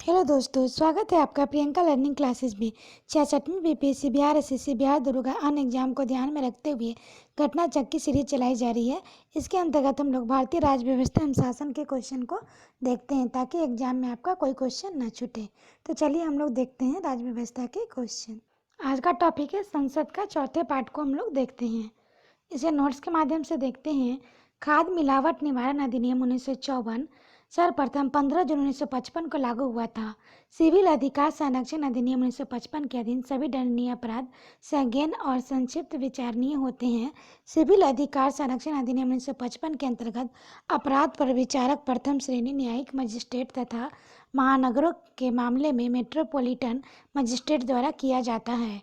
Hello दोस्तों, स्वागत है आपका प्रियंका लर्निंग क्लासेस में। 66वीं बीपीएससी बिहार एसएससी बिहार दरोगा अन्य एग्जाम को ध्यान में रखते हुए घटना चक्र की सीरीज चलाई जा रही है। इसके अंतर्गत हम लोग भारतीय राज्य व्यवस्था एवं शासन के क्वेश्चन को देखते हैं ताकि एग्जाम में आपका कोई क्वेश्चन न छूटे। तो चलिए हम लोग देखते हैं राज्य व्यवस्था के क्वेश्चन। आज का टॉपिक है संसद का चौथे पार्ट को हम लोग देखते हैं। इसे नोट्स के माध्यम से देखते हैं। खाद्य मिलावट निवारण अधिनियम 1954 सर्वप्रथम 15 जून 1955 को लागू हुआ था। सिविल अधिकार संरक्षण अधिनियम 1955 के अधीन सभी दंडनीय अपराध संज्ञेय और संक्षिप्त विचारणीय होते हैं। सिविल अधिकार संरक्षण अधिनियम 1955 के अंतर्गत अपराध पर विचारक प्रथम श्रेणी न्यायिक मजिस्ट्रेट तथा महानगरों के मामले में मेट्रोपॉलिटन मजिस्ट्रेट द्वारा किया जाता है।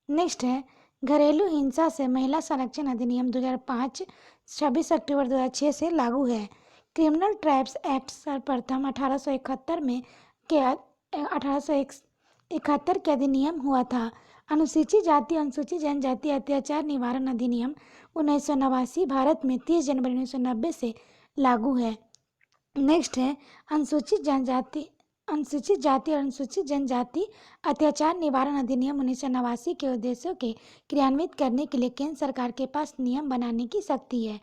नेक्स्ट है घरेलू हिंसा से महिला संरक्षण अधिनियम 2005 26 अक्टूबर 2006 से लागू है। क्रिमिनल ट्राइब्स एक्ट सर्वप्रथम 1871 में के 1871 के अधिनियम हुआ था। अनुसूचित जाति अनुसूचित जनजाति अत्याचार निवारण अधिनियम 1989 भारत में 30 जनवरी 1990 से लागू है। नेक्स्ट है अनुसूचित जाति और अनुसूचित जनजाति अत्याचार निवारण अधिनियम 1989 के उद्देश्यों के क्रियान्वित करने के लिए केंद्र सरकार के पास नियम बनाने की शक्ति है।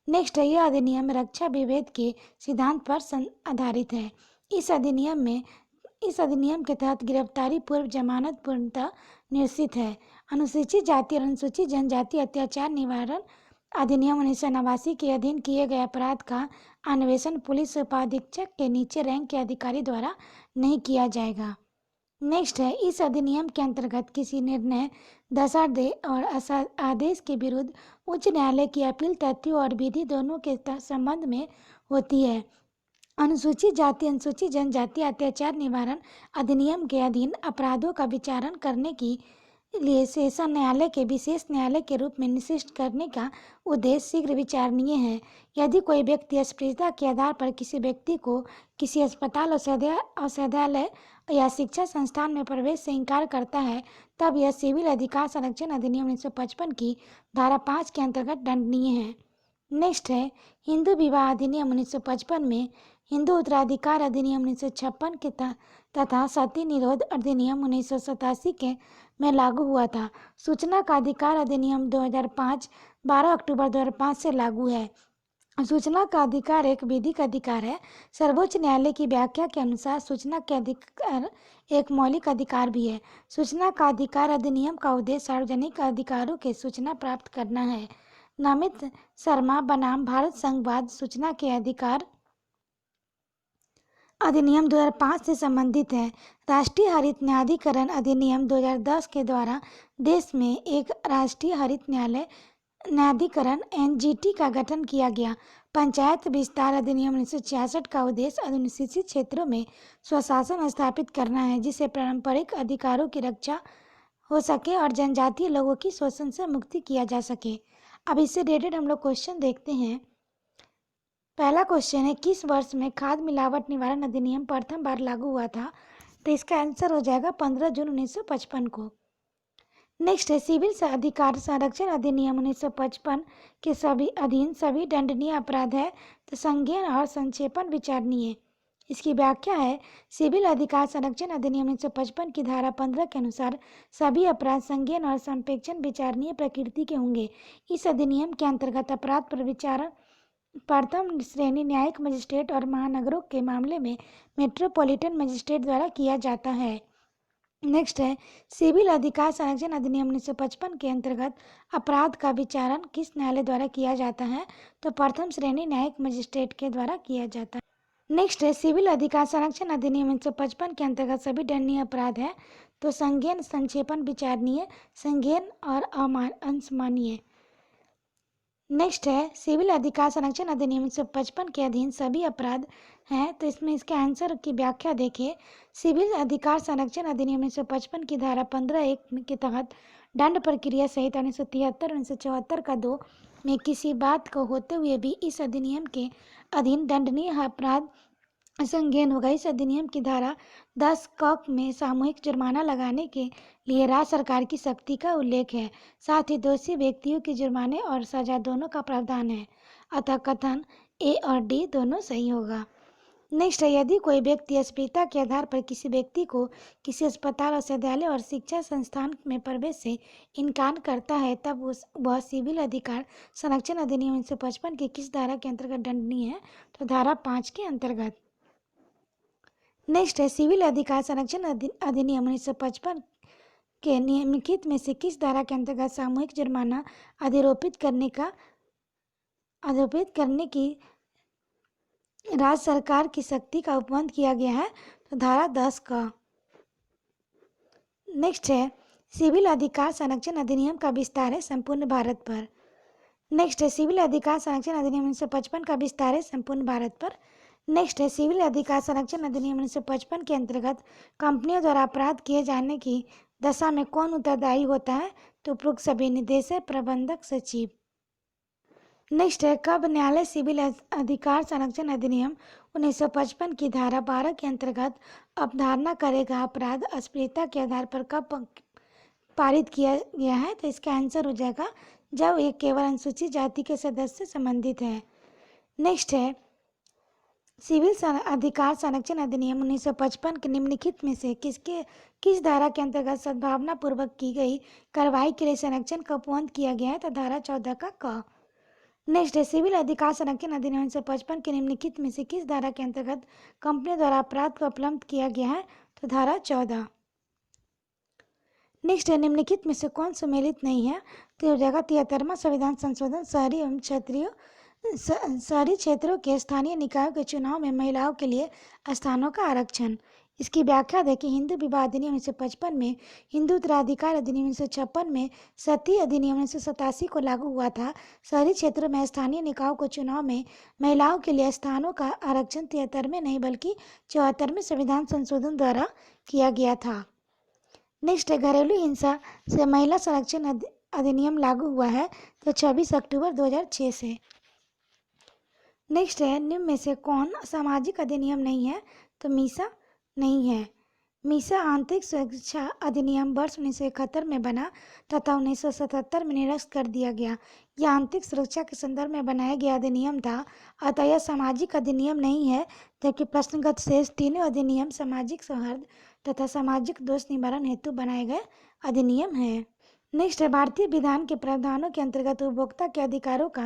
नेक्स्ट है यह अधिनियम रक्षा विभेद के सिद्धांत पर आधारित है। इस अधिनियम के तहत गिरफ्तारी पूर्व जमानत पूर्णतः निश्चित है। अनुसूचित जाति और अनुसूचित जनजाति अत्याचार निवारण अधिनियम 1989 के अधीन किए गए अपराध का अन्वेषण पुलिस उपाधीक्षक के नीचे रैंक के अधिकारी द्वारा नहीं किया जाएगा। नेक्स्ट है इस अधिनियम के अंतर्गत किसी निर्णय दशादेश और आदेश के विरुद्ध उच्च न्यायालय की अपील तथ्यों और विधि दोनों के संबंध में होती है। अनुसूचित जाति अनुसूचित जनजाति अत्याचार निवारण अधिनियम के अधीन अपराधों का विचारण करने की लिए सेशन न्यायालय के विशेष न्यायालय के रूप में निर्दिष्ट करने का उद्देश्य शीघ्र विचारणीय है। यदि कोई व्यक्ति अस्पृश्यता के आधार पर किसी व्यक्ति को किसी अस्पताल औषधालय या शिक्षा संस्थान में प्रवेश से इनकार करता है तब यह सिविल अधिकार संरक्षण अधिनियम 1955 की धारा 5 के अंतर्गत दंडनीय है। नेक्स्ट है हिंदू विवाह अधिनियम 1955 में हिंदू उत्तराधिकार अधिनियम 1956 के तथा सती निरोध अधिनियम 1987 के में लागू हुआ था। सूचना का अधिकार अधिनियम 2005 12 अक्टूबर 2005 से लागू है। सूचना का अधिकार एक विधिक अधिकार है। सर्वोच्च न्यायालय की व्याख्या के अनुसार सूचना के अधिकार एक मौलिक अधिकार भी है। सूचना का अधिकार अधिनियम का उद्देश्य सार्वजनिक अधिकारों के सूचना प्राप्त करना है। नमित शर्मा बनाम भारत संघवाद सूचना के अधिकार अधिनियम 2005 से संबंधित है। राष्ट्रीय हरित न्यायाधिकरण अधिनियम 2010 के द्वारा देश में एक राष्ट्रीय हरित न्यायाधिकरण एनजीटी का गठन किया गया। पंचायत विस्तार अधिनियम 1966 का उद्देश्य अनुसूचित क्षेत्रों में स्वशासन स्थापित करना है जिससे पारंपरिक अधिकारों की रक्षा हो सके और जनजातीय लोगों की शोषण से मुक्ति किया जा सके। अब इससे रिलेटेड हम लोग क्वेश्चन देखते हैं। पहला क्वेश्चन है किस वर्ष में खाद्य मिलावट निवारण अधिनियम प्रथम बार लागू हुआ था? तो इसका आंसर हो जाएगा 15 जून 1955 को। नेक्स्ट है सिविल अधिकार संरक्षण अधिनियम 1955 के अधीन सभी दंडनीय अपराध है तो संज्ञेय और संक्षेपण विचारणीय। इसकी व्याख्या है सिविल अधिकार संरक्षण अधिनियम 1955 की धारा 15 के अनुसार सभी अपराध संज्ञेय और संप्रेक्षण विचारणीय प्रकृति के होंगे। इस अधिनियम के अंतर्गत अपराध पर विचारण प्रथम श्रेणी न्यायिक मजिस्ट्रेट और महानगरों के मामले में मेट्रोपॉलिटन मजिस्ट्रेट द्वारा किया जाता है। नेक्स्ट है सिविल अधिकार संरक्षण अधिनियम 1955 के अंतर्गत अपराध का विचारण किस न्यायालय द्वारा किया जाता है? तो प्रथम श्रेणी न्यायिक मजिस्ट्रेट के द्वारा किया जाता है। नेक्स्ट है सिविल अधिकार संरक्षण अधिनियम 1955 के अंतर्गत सभी दंडनीय अपराध है तो संज्ञेय संक्षेपण विचारणीय संज्ञेय और अंशमानीय। नेक्स्ट है सिविल अधिकार संरक्षण अधिनियम 1955 के अधीन सभी अपराध हैं तो इसमें इसके आंसर की व्याख्या देखिए। सिविल अधिकार संरक्षण अधिनियम 1955 की धारा 15(1) के तहत दंड प्रक्रिया सहित 1973 1974 का 2 में किसी बात को होते हुए भी इस अधिनियम के अधीन दंडनीय अपराध संज्ञेय होगा। इस अधिनियम की धारा 10 क में सामूहिक जुर्माना लगाने के लिए राज्य सरकार की शक्ति का उल्लेख है। साथ ही दोषी व्यक्तियों के जुर्माने और सजा दोनों का प्रावधान है। अतः कथन ए और डी दोनों सही होगा। नेक्स्ट है, यदि कोई व्यक्ति अस्पृश्यता के आधार पर किसी व्यक्ति को किसी अस्पताल, विश्वविद्यालय और शिक्षा संस्थान में प्रवेश से इनकार करता है, तब वह सिविल अधिकार संरक्षण अधिनियम 1955 की किस धारा के अंतर्गत दंडनीय है? तो धारा 5 के अंतर्गत। नेक्स्ट है, सिविल अधिकार संरक्षण अधिनियम 1955 के निम्नलिखित में से किस धारा के अंतर्गत सामूहिक जुर्माना आरोपित करने की राज्य सरकार की शक्ति का उपबंध किया गया है? तो धारा 10 का। नेक्स्ट है, सिविल अधिकार संरक्षण अधिनियम का विस्तार है संपूर्ण भारत पर। नेक्स्ट है, सिविल अधिकार संरक्षण अधिनियम 1955 का विस्तार है संपूर्ण भारत पर। नेक्स्ट है, सिविल अधिकार संरक्षण अधिनियम 1955 के अंतर्गत कंपनियों द्वारा अपराध किए जाने की दशा में कौन उत्तरदायी होता है? तो उपरोक्त सभी निदेशक, प्रबंधक, सचिव। नेक्स्ट है, कब न्यायालय सिविल अधिकार संरक्षण अधिनियम 1955 की धारा 12 के अंतर्गत अवधारणा करेगा अपराध अस्पृश्यता के आधार पर कब पारित किया गया है? तो इसका आंसर हो जाएगा जब ये केवल अनुसूचित जाति के सदस्य से संबंधित है। नेक्स्ट है, सिविल अधिकार संरक्षण अधिनियम 1955 के निम्नलिखित में से किस धारा के अंतर्गत सद्भावना पूर्वक की गई कार्रवाई के लिए संरक्षण का उपबंध किया गया है? तो धारा 14 का क। नेक्स्ट है, सिविल अधिकार संरक्षण अधिनियम 1955 के निम्नलिखित में से किस धारा के अंतर्गत कंपनियों द्वारा अपराध को उपलब्ध किया गया है? तो धारा 14। नेक्स्ट है, निम्नलिखित में से कौन सम्मिलित नहीं है? तो हो जाएगा 73वां संविधान संशोधन, शहरी एवं शहरी क्षेत्रों के स्थानीय निकायों के चुनाव में महिलाओं के लिए स्थानों का आरक्षण। इसकी व्याख्या देखिए, हिंदू विवाह अधिनियम 1955 में, हिंदू उत्तराधिकार अधिनियम 1956 में, सती अधिनियम 1987 को लागू हुआ था। शहरी क्षेत्रों में स्थानीय निकायों को चुनाव में महिलाओं के लिए स्थानों का आरक्षण 73वें नहीं बल्कि 74वें संविधान संशोधन द्वारा किया गया था। नेक्स्ट है, घरेलू हिंसा से महिला संरक्षण अधिनियम लागू हुआ है तो 26 अक्टूबर 2006 से। नेक्स्ट है, निम्न में से कौन सामाजिक अधिनियम नहीं है? तो मीसा नहीं है। मीसा आंतरिक सुरक्षा अधिनियम वर्ष 1971 में बना तथा 1977 में निरस्त कर दिया गया। यह आंतरिक सुरक्षा के संदर्भ में बनाया गया अधिनियम था, अतः यह सामाजिक अधिनियम नहीं है, जबकि प्रश्नगत शेष तीनों अधिनियम सामाजिक सौहार्द तथा सामाजिक दोष निवारण हेतु बनाए गए अधिनियम है। नेक्स्ट है, भारतीय विधान के प्रावधानों के अंतर्गत उपभोक्ता के अधिकारों का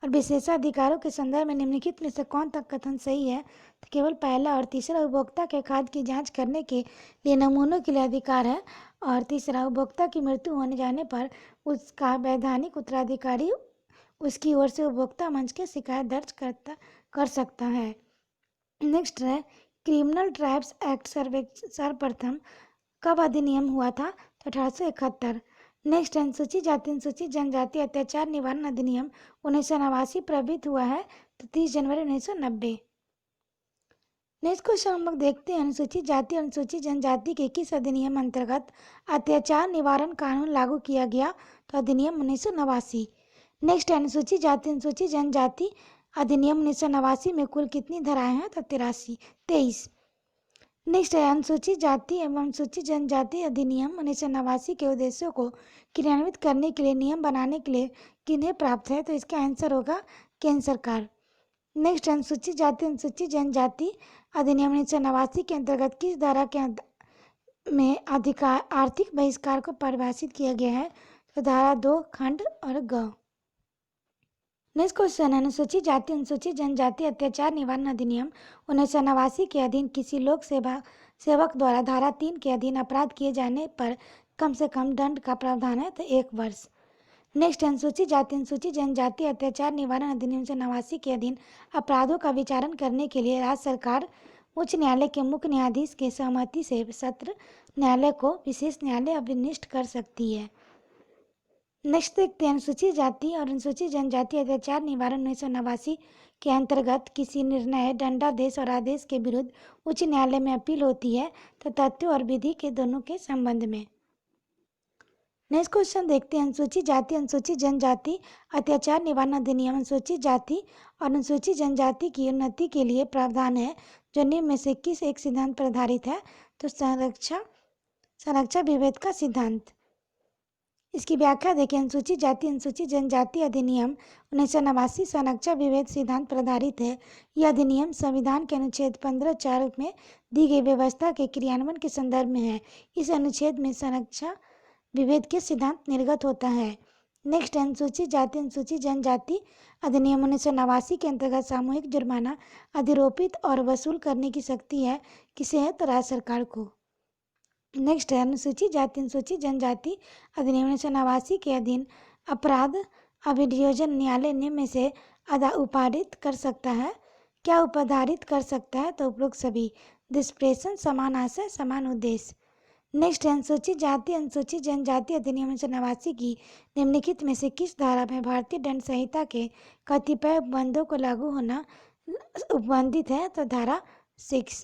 और विशेषाधिकारों के संदर्भ में निम्नलिखित में से कौन तक कथन सही है? तो केवल पहला और तीसरा उपभोक्ता के खाद्य की जांच करने के लिए नमूनों के लिए अधिकार है, और तीसरा उपभोक्ता की मृत्यु होने जाने पर उसका वैधानिक उत्तराधिकारी उसकी ओर से उपभोक्ता मंच के शिकायत दर्ज कर सकता है। नेक्स्ट है, क्रिमिनल ट्राइब्स एक्ट सर्वप्रथम कब अधिनियम हुआ था? तो 1871। नेक्स्ट, अनुसूचित जाति अनुसूचित जनजाति अत्याचार निवारण अधिनियम 1989 प्रवृत्त हुआ है तो 30 जनवरी 1990। नेक्स्ट क्वेश्चन हम लोग देखते हैं, अनुसूचित जाति अनुसूचित जनजाति के किस अधिनियम अंतर्गत अत्याचार निवारण कानून लागू किया गया? तो अधिनियम 1989। नेक्स्ट, अनुसूचित जाति अनुसूचित जनजाति अधिनियम 1989 में कुल कितनी धाराएं हैं? तो 23। नेक्स्ट है, अनुसूचित जाति एवं अनुसूचित जनजाति अधिनियम 1989 के उद्देश्यों को क्रियान्वित करने के लिए नियम बनाने के लिए किन्हें प्राप्त है? तो इसका आंसर होगा केंद्र सरकार। नेक्स्ट, अनुसूचित जाति अनुसूचित जनजाति अधिनियम 1989 के अंतर्गत किस धारा के में अधिकार आर्थिक बहिष्कार को परिभाषित किया गया है? तो धारा 2 खंड और ग। नेक्स्ट क्वेश्चन, अनुसूचित जाति अनुसूचित जनजाति अत्याचार निवारण अधिनियम 1989 के अधीन किसी लोक सेवक द्वारा धारा 3 के अधीन अपराध किए जाने पर कम से कम दंड का प्रावधान है तो 1 वर्ष। नेक्स्ट, अनुसूचित जाति अनुसूचित जनजाति अत्याचार निवारण अधिनियम 1989 के अधीन अपराधों का विचारण करने के लिए राज्य सरकार उच्च न्यायालय के मुख्य न्यायाधीश की सहमति से सत्र न्यायालय को विशेष न्यायालय अभिनिष्ट कर सकती है। नेक्स्ट देखते हैं, अनुसूचित जाति और अनुसूचित जनजाति अत्याचार निवारण 1989 के अंतर्गत किसी निर्णय, दंडादेश और आदेश के विरुद्ध उच्च न्यायालय में अपील होती है तो तथ्यों और विधि के दोनों के संबंध में। नेक्स्ट क्वेश्चन देखते हैं, अनुसूचित जाति अनुसूचित जनजाति अत्याचार निवारण अधिनियम अनुसूचित जाति और अनुसूचित जनजाति की उन्नति के लिए प्रावधान है जो निम्न में से किस एक सिद्धांत पर आधारित है? तो संरक्षा विभेद का सिद्धांत। इसकी व्याख्या देखिए। अनुसूचित जाति अनुसूचित जनजाति अधिनियम 1989 संरक्षण विभेद सिद्धांत पर आधारित है। यह अधिनियम संविधान के अनुच्छेद 15(4) में दी गई व्यवस्था के क्रियान्वयन के संदर्भ में है। इस अनुच्छेद में संरक्षण विभेद के सिद्धांत निर्गत होता है। नेक्स्ट, अनुसूचित जाति अनुसूचित जनजाति अधिनियम 1989 के अंतर्गत सामूहिक जुर्माना अधिरोपित और वसूल करने की शक्ति है किसे है? तो राज्य सरकार को। नेक्स्ट है अनुसूचित जाति अनुसूचित जनजाति अधिनियम 1989 के अधीन अपराध अभियोजन न्यायालय निम्न में से उपारित कर सकता है। क्या उपाधारित कर सकता है? तो उपरोक्त सभी। दुष्प्रेषण, समान आशय, समान उद्देश्य। नेक्स्ट है अनुसूचित जाति अनुसूचित जनजाति अधिनियम 1989 की निम्नलिखित में से किस धारा में भारतीय दंड संहिता के कतिपय उपबंधों को लागू होना उपबंधित है? तो धारा 6।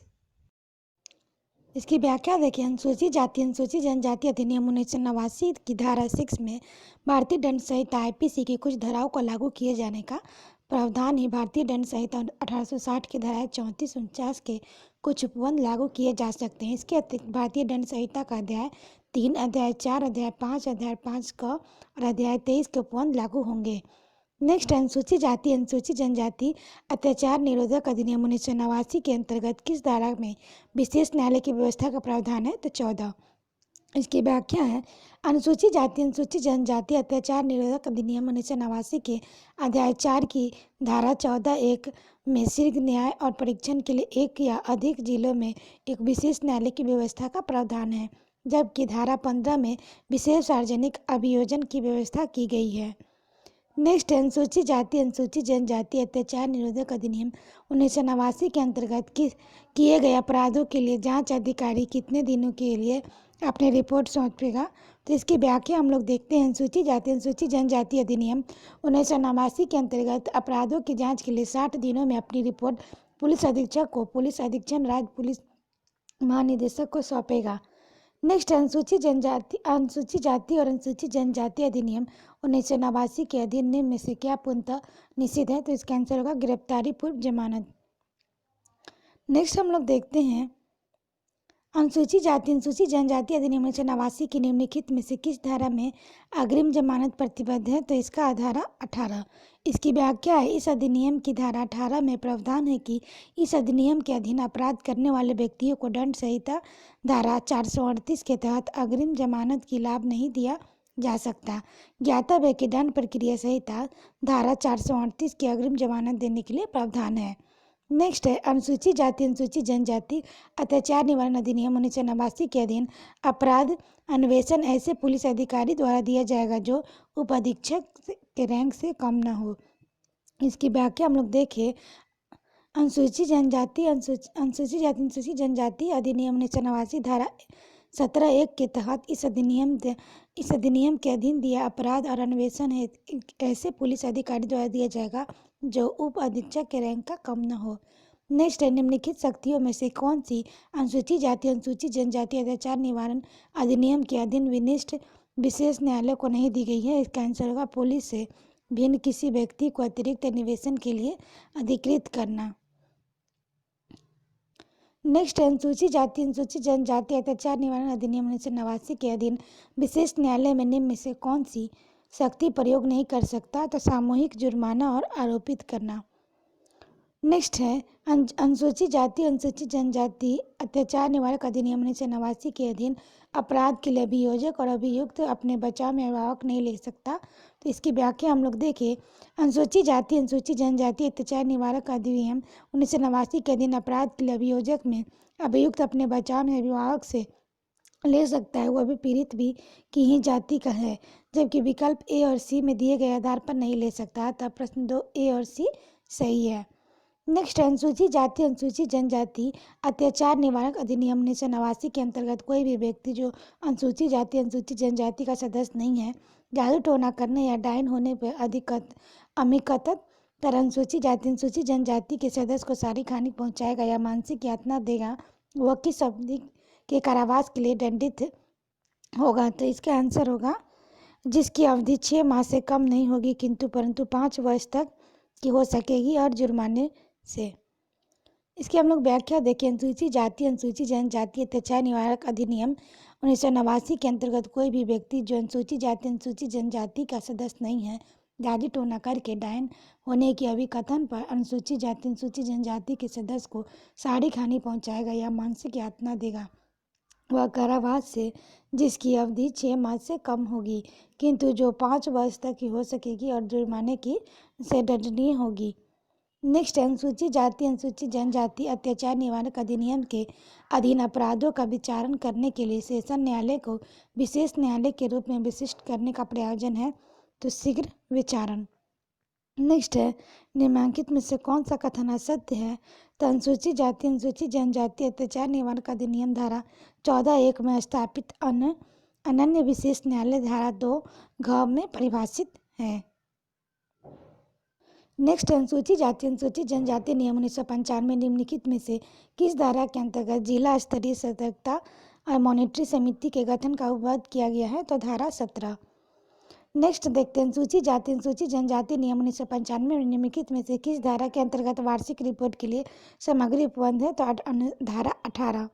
इसकी व्याख्या देखिए। अनुसूचित जाति अनुसूचित जनजाति अधिनियम 1989 की धारा 6 में भारतीय दंड संहिता आईपीसी की कुछ धाराओं को लागू किए जाने का प्रावधान ही भारतीय दंड संहिता 1860 की धाराएं 34, 49 के कुछ उपबंध लागू किए जा सकते हैं। इसके अतिरिक्त भारतीय दंड संहिता का अध्याय 3, अध्याय 4, अध्याय 5, अध्याय 5 क और अध्याय 23 के उपबंध लागू होंगे। नेक्स्ट, अनुसूचित जाति अनुसूचित जनजाति अत्याचार निरोधक अधिनियम 1989 के अंतर्गत किस धारा में विशेष न्यायालय की व्यवस्था का प्रावधान है? तो 14। इसकी व्याख्या है। अनुसूचित जाति अनुसूचित जनजाति अत्याचार निरोधक अधिनियम 1989 के अध्याय 4 की धारा 14(1) में शीघ्र न्याय और परीक्षण के लिए एक या अधिक जिलों में एक विशेष न्यायालय की व्यवस्था का प्रावधान है, जबकि धारा 15 में विशेष सार्वजनिक अभियोजन की व्यवस्था की गई है। नेक्स्ट, अनुसूचित जाति अनुसूचित जनजाति अत्याचार निरोधक अधिनियम 1989 के अंतर्गत किए गए अपराधों के लिए जांच अधिकारी कितने दिनों के लिए अपनी रिपोर्ट सौंपेगा? तो इसकी व्याख्या हम लोग देखते हैं। अनुसूचित जाति अनुसूचित जनजाति अधिनियम 1989 के अंतर्गत अपराधों की जांच के लिए 60 दिनों में अपनी रिपोर्ट पुलिस अधीक्षक को पुलिस अधीक्षक राज्य पुलिस महानिदेशक को सौंपेगा। नेक्स्ट, अनुसूचित जाति और अनुसूचित जनजाति अधिनियम 1989 के अधीन निम्न में से क्या पूर्णतः निषिद्ध है? तो इसका आंसर होगा गिरफ्तारी पूर्व जमानत। नेक्स्ट हम लोग देखते हैं अनुसूचित जाति अनुसूचित जनजाति अधिनियम 1989 की निम्नलिखित में से किस धारा में अग्रिम जमानत प्रतिबद्ध है? तो इसका धारा 18। इसकी व्याख्या है। इस अधिनियम की धारा 18 में प्रावधान है कि इस अधिनियम के अधीन अपराध करने वाले व्यक्तियों को दंड संहिता धारा 438 के तहत अग्रिम जमानत की लाभ नहीं दिया जा सकता। ज्ञातव्य है कि दंड प्रक्रिया संहिता धारा 438 की अग्रिम जमानत देने के लिए प्रावधान है। नेक्स्ट है अनुसूचित जाति अनुसूचित जनजाति अत्याचार निवारण अधिनियम 1989 के अधीन अपराध अन्वेषण ऐसे पुलिस अधिकारी द्वारा दिया जाएगा जो उप अधीक्षक के रैंक से कम न हो। इसकी व्याख्या हम लोग देखें। अनुसूचित जाति अनुसूचित जनजाति अधिनियम 1989 धारा 17(1) के तहत इस अधिनियम के अधीन दिया अपराध और अन्वेषण है ऐसे पुलिस अधिकारी द्वारा दिया जाएगा जो उप अधीक्षक के रैंक का कम न हो। नेक्स्ट है निम्नलिखित शक्तियों में से कौन सी अनुसूचित जाति अनुसूचित जनजाति अत्याचार निवारण अधिनियम के अधीन विनिष्ट विशेष न्यायालय को नहीं दी गई है? इसका आंसर होगा पुलिस से भिन्न किसी व्यक्ति को अतिरिक्त अन्वेषण के लिए अधिकृत करना। नेक्स्ट, अनुसूचित जाति अनुसूचित जनजाति अत्याचार निवारण अधिनियम 1989 के अधीन विशेष न्यायालय में निम्न में से कौन सी शक्ति प्रयोग नहीं कर सकता? तो सामूहिक जुर्माना और आरोपित करना। नेक्स्ट है अनुसूचित जाति अनुसूचित जनजाति अत्याचार निवारक अधिनियम 1989 के अधीन अपराध के लिए अभियोजक और अभियुक्त अपने बचाव में अभिभावक नहीं ले सकता। तो इसकी व्याख्या हम लोग देखें। अनुसूचित जाति अनुसूचित जनजाति अत्याचार निवारक अधिनियम 1989 के अधीन अपराध के लिए अभियोजक में अभियुक्त अपने बचाव में अभिभावक से ले सकता है, वह भी पीड़ित भी की ही जाति का है, जबकि विकल्प ए और सी में दिए गए आधार पर नहीं ले सकता। तब प्रश्न 2 ए और सी सही है। नेक्स्ट, अनुसूचित जाति अनुसूचित जनजाति अत्याचार निवारक अधिनियम 1989 के अंतर्गत कोई भी व्यक्ति जो अनुसूचित जाति अनुसूचित जनजाति का सदस्य नहीं है जादू टोना करने या डायन होने पर अमिकतत तर अनुसूचित जाति अनुसूचित जनजाति के सदस्य को शारीरिक हानि पहुंचाएगा या मानसिक यातना देगा, वह किस अवधि के कारावास के लिए दंडित होगा? तो इसका आंसर होगा जिसकी अवधि 6 माह से कम नहीं होगी परंतु 5 वर्ष तक की हो सकेगी और जुर्माने से। इसकी हम लोग व्याख्या देखें। अनुसूचित जाति अनुसूचित जनजाति अत्याचार निवारक अधिनियम 1989 के अंतर्गत कोई भी व्यक्ति जो अनुसूचित जाति अनुसूचित जनजाति का सदस्य नहीं है, जाति टोना करके डायन होने के अभिकथन पर अनुसूचित जाति अनुसूचित जनजाति के सदस्य को शारीरिक हानि पहुंचाएगा या मानसिक यातना देगा, वह कारावास से जिसकी अवधि 6 माह से कम होगी, किंतु जो 5 वर्ष तक की हो सकेगी, और जुर्माने की से दंडनीय होगी। नेक्स्ट, अनुसूचित जाति अनुसूचित जनजाति अत्याचार निवारक अधिनियम के अधीन अपराधों का विचारण करने के लिए सेशन न्यायालय को विशेष न्यायालय के रूप में विशिष्ट करने का प्रयोजन है, तो शीघ्र विचारण। नेक्स्ट है, निम्नलिखित में से कौन सा कथन असत्य है? तो अनुसूचित जाति अनुसूचित जनजाति अत्याचार निवारक अधिनियम धारा 14(1) में स्थापित अनन्य विशेष न्यायालय धारा 2(घ) में परिभाषित है। नेक्स्ट, अनुसूचित जाति अनुसूचित जनजाति नियम 1995 निम्नलिखित में से किस धारा के अंतर्गत जिला स्तरीय सतर्कता और मॉनिटरी समिति के गठन का उपवाद किया गया है? तो धारा 17। नेक्स्ट देखते हैं, अनुसूचित जाति अनुसूचित जनजाति नियम 1995 निम्नलिखित में से किस धारा के अंतर्गत वार्षिक रिपोर्ट के लिए सामग्री उपलब्ध है? तो धारा 18।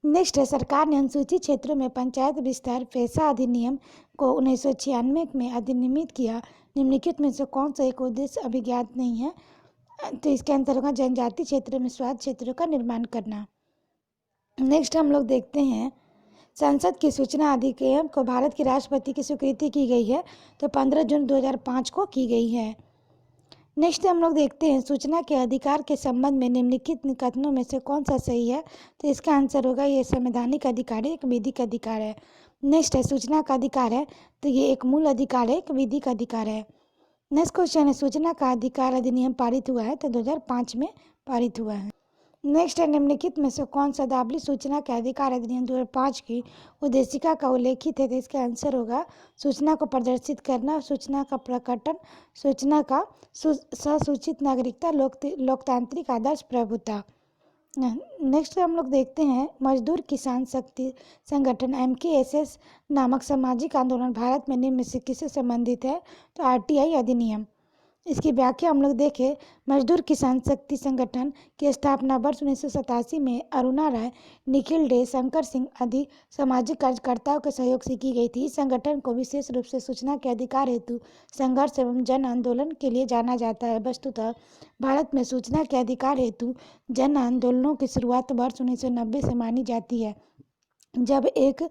नेक्स्ट है, सरकार ने अनुसूचित क्षेत्रों में पंचायत विस्तार पेशा अधिनियम को 1996 में अधिनियमित किया। निम्नलिखित में से कौन सा एक उद्देश्य अभिज्ञात नहीं है? तो इसके अंतर्गत जनजाति क्षेत्रों में स्वास्थ्य क्षेत्रों का निर्माण करना। नेक्स्ट हम लोग देखते हैं, संसद की सूचना अधिनियम को भारत के राष्ट्रपति की स्वीकृति की गई है, तो 15 जून 2005 को की गई है। नेक्स्ट हम लोग देखते हैं, सूचना के अधिकार के संबंध में निम्नलिखित कथनों में से कौन सा सही है? तो इसका आंसर होगा ये संवैधानिक अधिकार है, एक विधिक अधिकार है। नेक्स्ट है, सूचना का अधिकार है, तो ये एक मूल अधिकार है, एक विधिक अधिकार है। नेक्स्ट क्वेश्चन है, सूचना का अधिकार अधिनियम पारित हुआ है? तो 2005 में पारित हुआ है। नेक्स्ट है, निम्नलिखित में से कौन सा शब्दावली सूचना के अधिकार अधिनियम 2005 की उद्देशिका का उल्लेखित है? तो इसका आंसर होगा सूचना को प्रदर्शित करना, सूचना का प्रकटन, सूचना का ससूचित नागरिकता, लोकतांत्रिक आदर्श प्रभुता। नेक्स्ट हम लोग देखते हैं, मजदूर किसान शक्ति संगठन MKSS नामक सामाजिक आंदोलन भारत में निम्न में से किससे संबंधित है? तो RTI अधिनियम। इसकी व्याख्या हम लोग देखें, मजदूर किसान शक्ति संगठन की स्थापना वर्ष 1987 में अरुणा राय, निखिल डे, शंकर सिंह आदि सामाजिक कार्यकर्ताओं के सहयोग से की गई थी। इस संगठन को विशेष रूप से सूचना के अधिकार हेतु संघर्ष एवं जन आंदोलन के लिए जाना जाता है। वस्तुतः भारत में सूचना के अधिकार हेतु जन आंदोलनों की शुरुआत वर्ष 1990 से मानी जाती है, जब एक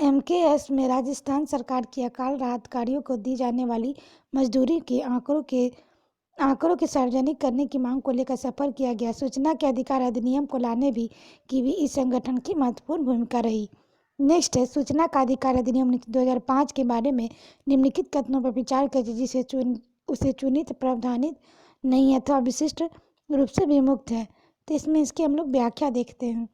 MKS में राजस्थान सरकार की अकाल राहतकारियों को दी जाने वाली मजदूरी के आंकड़ों के सार्वजनिक करने की मांग को लेकर सफर किया गया। सूचना के अधिकार अधिनियम को लाने की भी इस संगठन की महत्वपूर्ण भूमिका रही। नेक्स्ट है, सूचना का अधिकार अधिनियम 2005 के बारे में निम्नलिखित कथनों पर विचार करिए जिसे उसे चुनित प्रावधानित नहीं है अथवा विशिष्ट रूप से विमुक्त है। तो इसमें इसकी हम लोग व्याख्या देखते हैं।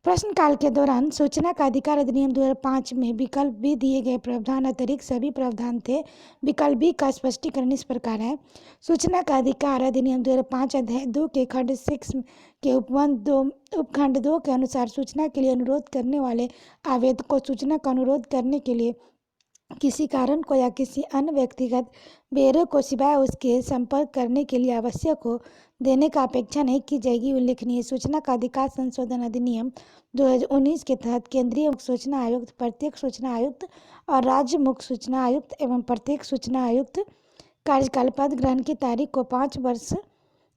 प्रश्नकाल के दौरान सूचना का अधिकार अधिनियम 2005 में विकल्प बी दिए गए प्रावधान अतिरिक्त सभी प्रावधान थे। विकल्प बी का स्पष्टीकरण इस प्रकार है, सूचना का अधिकार अधिनियम 2005 अध्याय 2 के खंड 6 के उपखंड 2 के अनुसार सूचना के लिए अनुरोध करने वाले आवेदक को सूचना का अनुरोध करने के लिए किसी कारण को या किसी अन्य व्यक्तिगत ब्यूरो को सिवाय उसके संपर्क करने के लिए आवश्यक हो देने का अपेक्षा नहीं की जाएगी। उल्लेखनीय, सूचना का अधिकार संशोधन अधिनियम 2019 के तहत केंद्रीय मुख्य सूचना आयुक्त, प्रत्येक सूचना आयुक्त और राज्य मुख्य सूचना आयुक्त एवं प्रत्येक सूचना आयुक्त कार्यकाल पद ग्रहण की तारीख को 5 वर्ष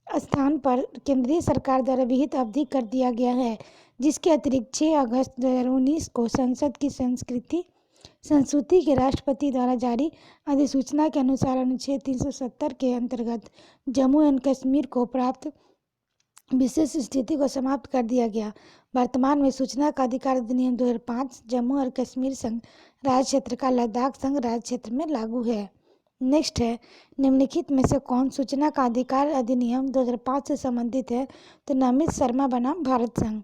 स्थान पर केंद्रीय सरकार द्वारा विहित अवधि कर दिया गया है, जिसके अतिरिक्त 6 अगस्त 2019 को संसद की संस्तुति के राष्ट्रपति द्वारा जारी अधिसूचना के अनुसार अनुच्छेद 370 के अंतर्गत जम्मू एंड कश्मीर को प्राप्त विशेष स्थिति को समाप्त कर दिया गया। वर्तमान में सूचना का अधिकार अधिनियम 2005 जम्मू और कश्मीर संघ राज्य क्षेत्र का लद्दाख संघ राज्य क्षेत्र में लागू है। नेक्स्ट है, निम्नलिखित में से कौन सूचना का अधिकार अधिनियम 2005 से संबंधित है? तो नमित शर्मा बनाम भारत संघ।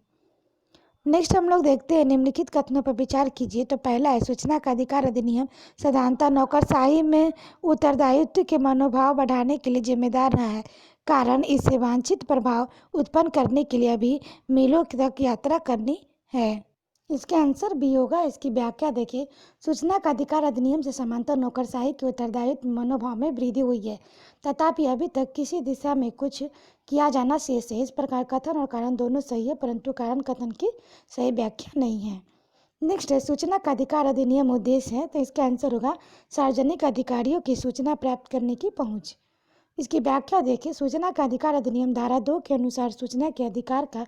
नेक्स्ट हम लोग देखते हैं, निम्नलिखित कथनों पर विचार कीजिए। तो पहला है, सूचना का अधिकार अधिनियम साधारणतः नौकरशाही में उत्तरदायित्व के मनोभाव बढ़ाने के लिए जिम्मेदार रहा है, कारण इससे वांछित प्रभाव उत्पन्न करने के लिए अभी मीलों तक यात्रा करनी है। इसका आंसर बी होगा। इसकी व्याख्या देखिए, सूचना का अधिकार अधिनियम से समांतर नौकरशाही के उत्तरदायित्व मनोभाव में वृद्धि हुई है, तथापि अभी तक किसी दिशा में कुछ किया जाना शेष है। इस प्रकार कथन और कारण दोनों सही है, परंतु कारण कथन की सही व्याख्या नहीं है। नेक्स्ट है, सूचना का अधिकार अधिनियम उद्देश्य है, तो इसका आंसर होगा सार्वजनिक अधिकारियों की सूचना प्राप्त करने की पहुंच। इसकी व्याख्या देखिए, सूचना का अधिकार अधिनियम धारा 2 के अनुसार सूचना के अधिकार का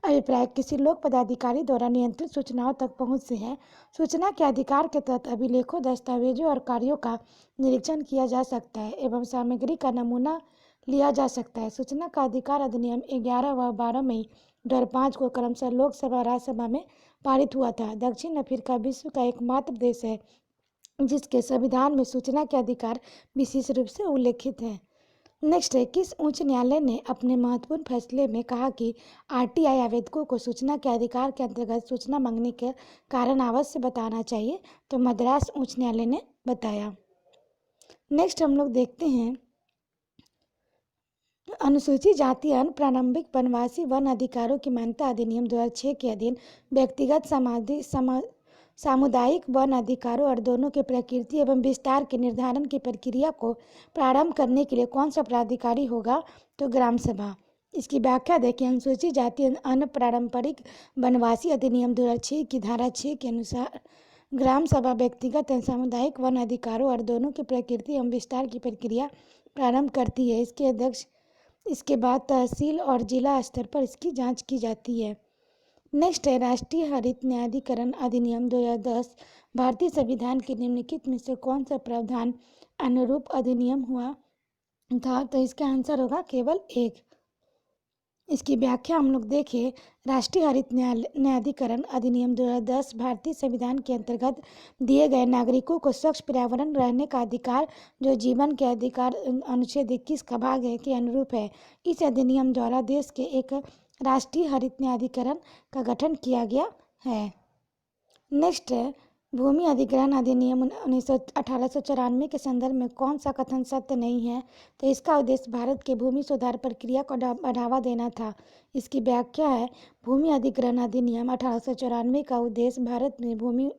अभिप्राय किसी लोक पदाधिकारी द्वारा नियंत्रित सूचनाओं तक पहुंच से है। सूचना के अधिकार के तहत अभिलेखों, दस्तावेजों और कार्यों का निरीक्षण किया जा सकता है एवं सामग्री का नमूना लिया जा सकता है। सूचना का अधिकार अधिनियम 11 व 12 मई 2005 को क्रमशः लोकसभा और राज्यसभा में पारित हुआ था। दक्षिण अफ्रीका विश्व का एकमात्र देश है जिसके संविधान में सूचना के अधिकार विशेष रूप से उल्लेखित है। नेक्स्ट है, किस उच्च न्यायालय ने अपने महत्वपूर्ण फैसले में कहा कि आरटीआई आवेदकों को सूचना के अधिकार के अंतर्गत सूचना मांगने के कारण अवश्य बताना चाहिए? तो मद्रास उच्च न्यायालय ने बताया। नेक्स्ट हम लोग देखते हैं, अनुसूचित जाति प्रारंभिक वनवासी वन अधिकारों की मान्यता अधिनियम 2006 के अधीन व्यक्तिगत सामुदायिक वन अधिकारों और दोनों के प्रकृति एवं विस्तार के निर्धारण की प्रक्रिया को प्रारंभ करने के लिए कौन सा प्राधिकारी होगा? तो ग्राम सभा। इसकी व्याख्या देखिए, अनुसूचित जाति पारंपरिक वनवासी अधिनियम 2006 की धारा 6 के अनुसार ग्राम सभा व्यक्तिगत एवं सामुदायिक वन अधिकारों और दोनों की प्रकृति एवं विस्तार की प्रक्रिया प्रारंभ करती है। इसके अध्यक्ष इसके बाद तहसील और जिला स्तर पर इसकी जांच की जाती है। नेक्स्ट है, राष्ट्रीय हरित न्यायाधिकरण अधिनियम 2010 भारतीय संविधान के निम्नलिखित में से कौन सा प्रावधान अनुरूप अधिनियम हुआ था? तो इसका आंसर होगा केवल एक। इसकी व्याख्या हम लोग देखें, राष्ट्रीय हरित न्यायाधिकरण अधिनियम 2010 भारतीय संविधान के अंतर्गत दिए गए नागरिकों को स्वच्छ पर्यावरण रहने का अधिकार जो जीवन के अधिकार अनुच्छेद 21 का भाग है के अनुरूप है। इस अधिनियम द्वारा देश के एक राष्ट्रीय हरित न्यायाधिकरण का गठन किया गया है। नेक्स्ट है, भूमि अधिग्रहण अधिनियम 1894 के संदर्भ में कौन सा कथन सत्य नहीं है? तो इसका उद्देश्य भारत के भूमि सुधार प्रक्रिया को बढ़ावा देना था। इसकी व्याख्या है, भूमि अधिग्रहण अधिनियम 1894 का उद्देश्य भारत में भूमि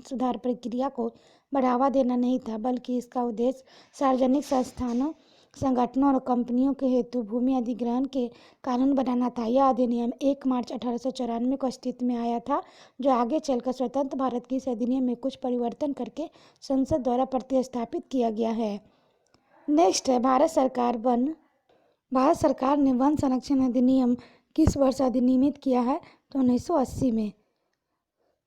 सुधार प्रक्रिया को बढ़ावा देना नहीं था, बल्कि इसका उद्देश्य सार्वजनिक संस्थानों, संगठनों और कंपनियों के हेतु भूमि अधिग्रहण के कानून बनाना था। यह अधिनियम 1 मार्च 1894 को अस्तित्व में आया था, जो आगे चलकर स्वतंत्र भारत की इस अधिनियम में कुछ परिवर्तन करके संसद द्वारा प्रतिस्थापित किया गया है। नेक्स्ट है, भारत सरकार ने वन संरक्षण अधिनियम किस वर्ष अधिनियमित किया है? तो 1980 में।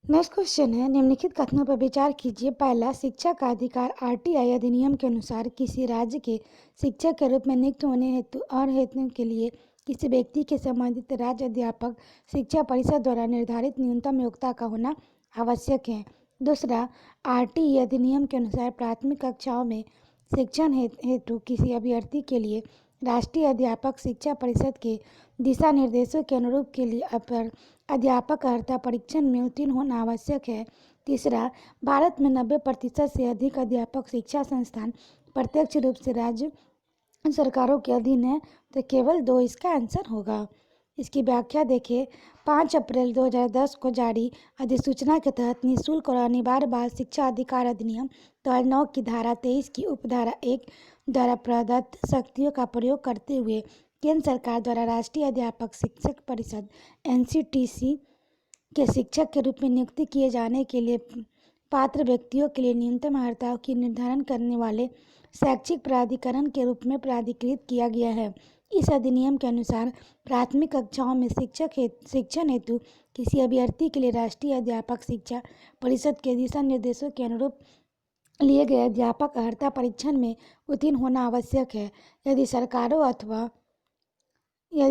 नेक्स्ट क्वेश्चन है, निम्नलिखित कथनों पर विचार कीजिए। पहला, शिक्षा का अधिकार आरटीआई अधिनियम के अनुसार किसी राज्य के शिक्षक के रूप में नियुक्त होने हेतु और हेतु के लिए किसी व्यक्ति के संबंधित राज्य अध्यापक शिक्षा परिषद द्वारा निर्धारित न्यूनतम योग्यता का होना आवश्यक है। दूसरा, आरटीई अधिनियम के अनुसार प्राथमिक कक्षाओं में शिक्षण हेतु किसी अभ्यर्थी के लिए राष्ट्रीय अध्यापक शिक्षा परिषद के दिशा निर्देशों के अनुरूप के लिए अध्यापक अर्हता परीक्षण में उत्तीर्ण होना आवश्यक है। तीसरा, भारत में 90% से अधिक अध्यापक शिक्षा संस्थान प्रत्यक्ष रूप से राज्य सरकारों के अधीन है, तो केवल 2 इसका आंसर होगा। इसकी व्याख्या देखिए, 5 अप्रैल 2010 को जारी अधिसूचना के तहत निःशुल्क और अनिवार्य बाल शिक्षा अधिकार अधिनियम 2009 की धारा 23 की उपधारा 1 द्वारा प्रदत्त शक्तियों का प्रयोग करते हुए केंद्र सरकार द्वारा राष्ट्रीय अध्यापक शिक्षक परिषद एनसीटीसी के शिक्षक के रूप में नियुक्ति किए जाने के लिए पात्र व्यक्तियों के लिए न्यूनतम अर्हताओं की निर्धारण करने वाले शैक्षिक प्राधिकरण के रूप में प्राधिकृत किया गया है। इस अधिनियम के अनुसार प्राथमिक कक्षाओं में शिक्षण हेतु किसी अभ्यर्थी के लिए राष्ट्रीय अध्यापक शिक्षा परिषद के दिशा निर्देशों के अनुरूप लिए गए अध्यापक अर्हता परीक्षण में उत्तीर्ण होना आवश्यक है। यदि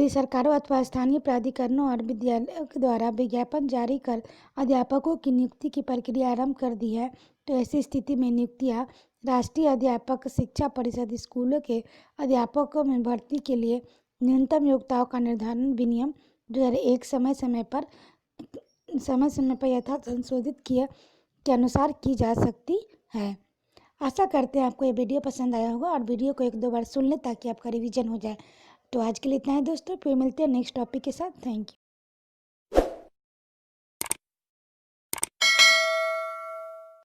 सरकारों अथवा स्थानीय प्राधिकरणों और विद्यालयों के द्वारा विज्ञापन जारी कर अध्यापकों की नियुक्ति की प्रक्रिया आरंभ कर दी है, तो ऐसी स्थिति में नियुक्तियां राष्ट्रीय अध्यापक शिक्षा परिषद स्कूलों के अध्यापकों में भर्ती के लिए न्यूनतम योग्यताओं का निर्धारण विनियम 2001 समय समय पर यथा संशोधित किए के अनुसार की जा सकती है। आशा करते हैं आपको ये वीडियो पसंद आया होगा और वीडियो को 1-2 बार सुन लें ताकि आपका रिवीजन हो जाए। तो आज के लिए इतना है दोस्तों, फिर मिलते हैं नेक्स्ट टॉपिक के साथ। Thank you.